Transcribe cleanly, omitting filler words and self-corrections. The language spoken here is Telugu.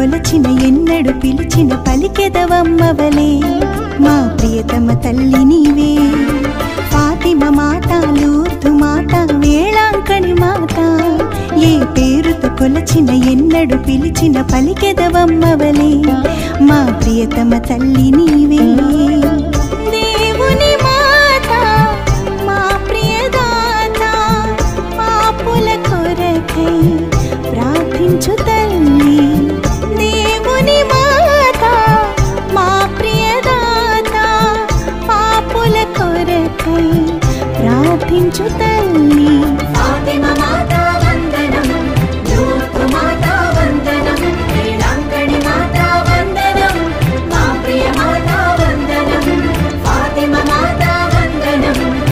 కొలచిన ఎన్నడు పిలిచిన పలికెదవమ్మవలే మా ప్రియతమ తల్లి నీవే ఫాతిమ మాత లూర్దు మాత వేళాంకణి మాత ఏ పేరుతో కొలచిన ఎన్నడు పిలిచిన పలికెదవమ్మవలే మా ప్రియతమ తల్లి నీవే దేవుని మాత మా ప్రియదాత పాపుల కొరకై ప్రార్థించు తల్లి దేవుని మాత మా ప్రియదాత పాపుల కొరకై ప్రార్థించు తల్లి